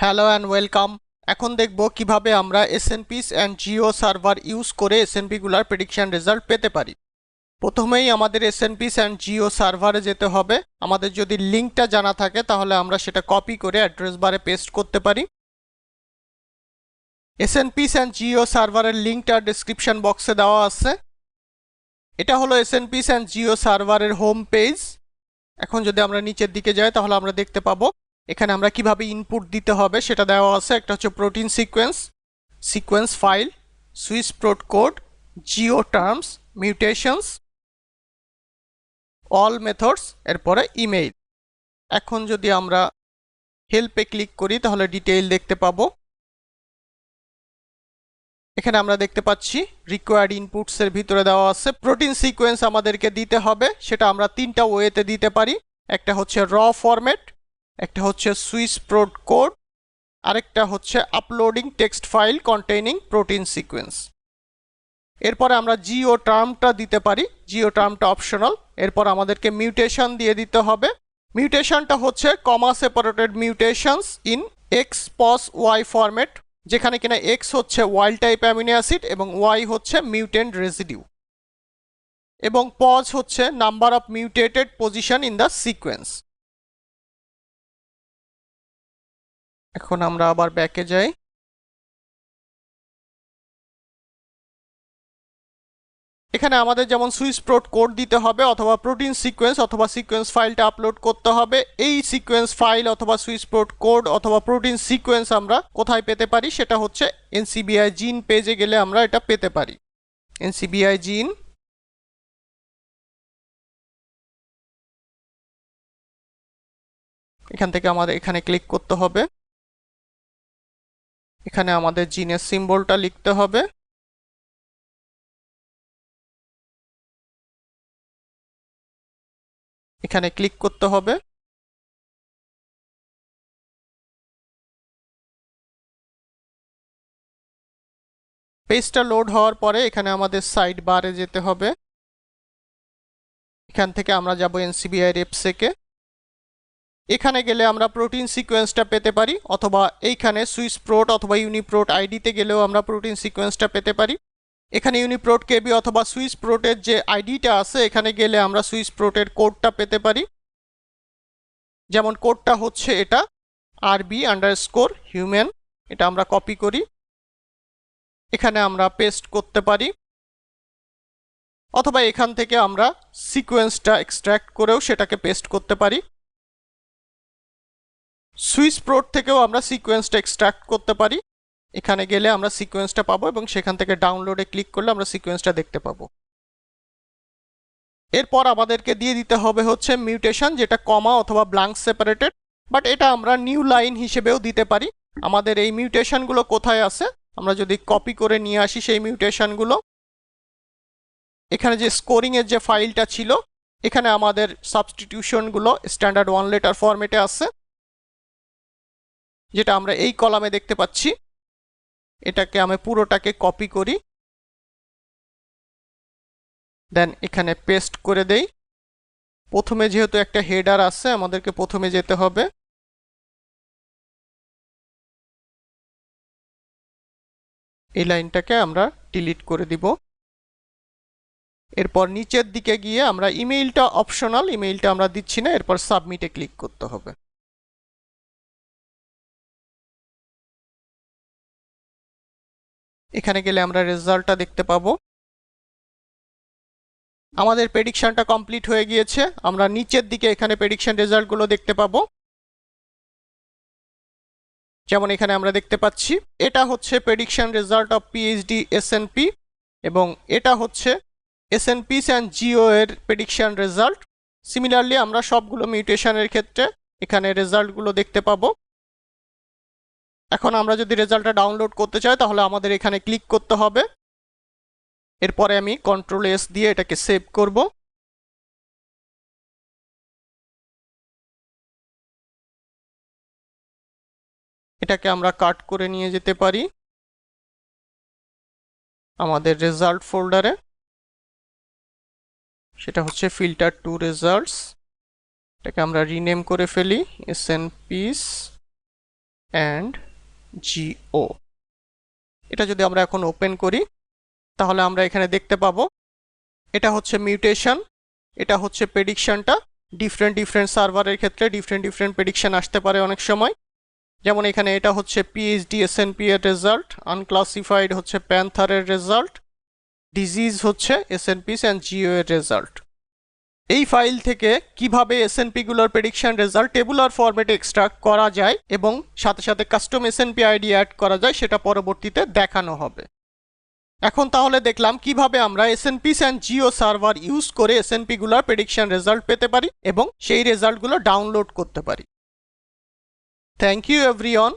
Hello and welcome. এখন দেখব কিভাবে আমরা SNPs&GO সার্ভার ইউজ করে SNP গুলার প্রেডিকশন রেজাল্ট পেতে পারি। প্রথমেই আমাদের SNPs&GO সার্ভারে যেতে হবে। আমাদের যদি লিংকটা জানা থাকে তাহলে আমরা সেটা কপি করে অ্যাড্রেস বারে পেস্ট করতে পারি। SNPs&GO সার্ভারের লিংকটা ডেসক্রিপশন বক্সে দেওয়া আছে। এটা হলো SNPs&GO সার্ভারের হোম পেজ। এখন যদি আমরা নিচের দিকে যাই তাহলে আমরা দেখতে পাবো এখানে আমরা কিভাবে ইনপুট দিতে হবে সেটা দেওয়া আছে। একটা হচ্ছে protein sequence file, Swiss Prot code, GO terms, mutations, all methods, এরপরে ইমেইল। এখন যদি আমরা হেল্পে ক্লিক করি তাহলে ডিটেইল দেখতে পাবো। এখানে আমরা দেখতে পাচ্ছি রিকোয়ার্ড ইনপুটস এর ভিতরে দেওয়া আছে প্রোটিন সিকোয়েন্স আমাদেরকে দিতে হবে। সেটা আমরা তিনটা ওয়েতে দিতে পারি। একটা হচ্ছে র ফরম্যাট, একটা হচ্ছে সুইস প্রোট কোড, আরেকটা হচ্ছে uploading text file containing protein sequence. এরপরে আমরা জিও টার্মটা দিতে পারি, জিও টার্মটা অপশনাল। এরপর আমাদেরকে মিউটেশন দিয়ে দিতে হবে। মিউটেশনটা হচ্ছে comma separated mutations in X pos Y format, যেখানে কিনা এক্স হচ্ছে ওয়াইল্ড টাইপ অ্যামিনো অ্যাসিড এবং ওয়াই হচ্ছে মিউটেন্ট রেসিডিউ, এবং পজ হচ্ছে number of mutated position in the sequence. এখন আমরা আবার ব্যাকে যাই। এখানে আমাদের যেমন সুইস প্রোট কোড দিতে হবে অথবা প্রোটিন সিকোয়েন্স অথবা সিকোয়েন্স ফাইলটা আপলোড করতে হবে। এই সিকোয়েন্স ফাইল অথবা সুইস প্রোট কোড অথবা প্রোটিন সিকোয়েন্স আমরা কোথায় পেতে পারি সেটা হচ্ছে NCBI জিন পেজে গেলে আমরা এটা পেতে পারি। NCBI জিন, এখান থেকে আমাদের এখানে ক্লিক করতে হবে। এখানে আমাদের জিনের সিম্বলটা লিখতে হবে। এখানে ক্লিক করতে হবে। পেজটা লোড হওয়ার পরে এখানে আমাদের সাইড বারে যেতে হবে। এখান থেকে আমরা যাব NCBI রেপসেকে। এখানে গেলে আমরা প্রোটিন সিকোয়েন্সটা পেতে পারি, অথবা এইখানে সুইস প্রোট অথবা ইউনিপ্রোট আইডিতে গেলেও আমরা প্রোটিন সিকোয়েন্সটা পেতে পারি। এখানে ইউনিপ্রোট কেবি অথবা সুইস প্রোটের যে আইডিটা আছে এখানে গেলে আমরা সুইস প্রোটের কোডটা পেতে পারি। যেমন কোডটা হচ্ছে এটা RB_human, এটা আমরা কপি করি, এখানে আমরা পেস্ট করতে পারি, অথবা এখান থেকে আমরা সিকোয়েন্সটা এক্সট্রাক্ট করেও সেটাকে পেস্ট করতে পারি। সুইস প্রোট থেকেও আমরা সিকোয়েন্সটা এক্সট্রাক্ট করতে পারি। এখানে গেলে আমরা সিকোয়েন্সটা পাবো এবং সেখান থেকে ডাউনলোডে ক্লিক করলে আমরা সিকোয়েন্সটা দেখতে পাবো। এরপর আমাদেরকে দিয়ে দিতে হবে হচ্ছে মিউটেশন, যেটা কমা অথবা ব্ল্যাঙ্ক সেপারেটেড, বাট এটা আমরা নিউ লাইন হিসেবেও দিতে পারি। আমাদের এই মিউটেশনগুলো কোথায় আছে আমরা যদি কপি করে নিয়ে আসি সেই মিউটেশনগুলো, এখানে যে স্কোরিং এর যে ফাইলটা ছিল এখানে আমাদের সাবস্টিটিউশনগুলো স্ট্যান্ডার্ড 1 লেটার ফরম্যাটে আছে, যেটা আমরা এই কলামে দেখতে পাচ্ছি। এটাকে আমি পুরোটাকে কপি করি, দেন এখানে পেস্ট করে দেই। প্রথমে যেহেতু একটা হেডার আছে আমাদেরকে প্রথমে যেতে হবে। এই লাইনটাকে আমরা ডিলিট করে দিব। এরপর নিচের দিকে গিয়ে আমরা ইমেইলটা অপশনাল, ইমেইলটা আমরা দিচ্ছি না। এরপর সাবমিটে ক্লিক করতে হবে। এখানে গেলে আমরা রেজাল্টটা দেখতে পাবো। আমাদের প্রেডিকশনটা কমপ্লিট হয়ে গিয়েছে। আমরা নিচের দিকে এখানে প্রেডিকশন রেজাল্টগুলো দেখতে পাবো। যেমন এখানে আমরা দেখতে পাচ্ছি এটা হচ্ছে prediction result of PhD SNP, এবং এটা হচ্ছে SNPs&GO এর প্রেডিকশন রেজাল্ট। সিমিলারলি আমরা সবগুলো মিউটেশনের ক্ষেত্রে এখানে রেজাল্টগুলো দেখতে পাবো। এখন আমরা যদি রেজাল্টটা ডাউনলোড করতে চাই তাহলে আমাদের এখানে ক্লিক করতে হবে। এরপরে আমি Ctrl+S দিয়ে এটাকে সেভ করব। এটাকে আমরা কাট করে নিয়ে যেতে পারি আমাদের রেজাল্ট ফোল্ডারে। সেটা হচ্ছে ফিল্টার টু রেজাল্টস। এটাকে আমরা রিনেম করে ফেলি SNPs অ্যান্ড জিও। এটা যদি আমরা এখন ওপেন করি তাহলে আমরা এখানে দেখতে পাবো এটা হচ্ছে মিউটেশন, এটা হচ্ছে প্রেডিকশনটা। ডিফারেন্ট সার্ভারের ক্ষেত্রে ডিফারেন্ট প্রেডিকশন আসতে পারে অনেক সময়। যেমন এখানে এটা হচ্ছে পিএইচডি এসএনপি এর রেজাল্ট, আনক্লাসিফাইড হচ্ছে প্যান্থারের রেজাল্ট, ডিজিজ হচ্ছে SNPs&GO এর রেজাল্ট। এই ফাইল থেকে কিভাবে এসএনপি গুলোর প্রেডিকশন রেজাল্ট টেবুলার ফরম্যাটে এক্সট্রাক্ট করা যায় এবং সাথে সাথে কাস্টম এসএনপি আইডি অ্যাড করা যায় সেটা পরবর্তীতে দেখানো হবে। এখন তাহলে দেখলাম কিভাবে আমরা SNPs&GO সার্ভার ইউজ করে এসএনপি গুলোর প্রেডিকশন রেজাল্ট পেতে পারি এবং সেই রেজাল্টগুলো ডাউনলোড করতে পারি। Thank you everyone.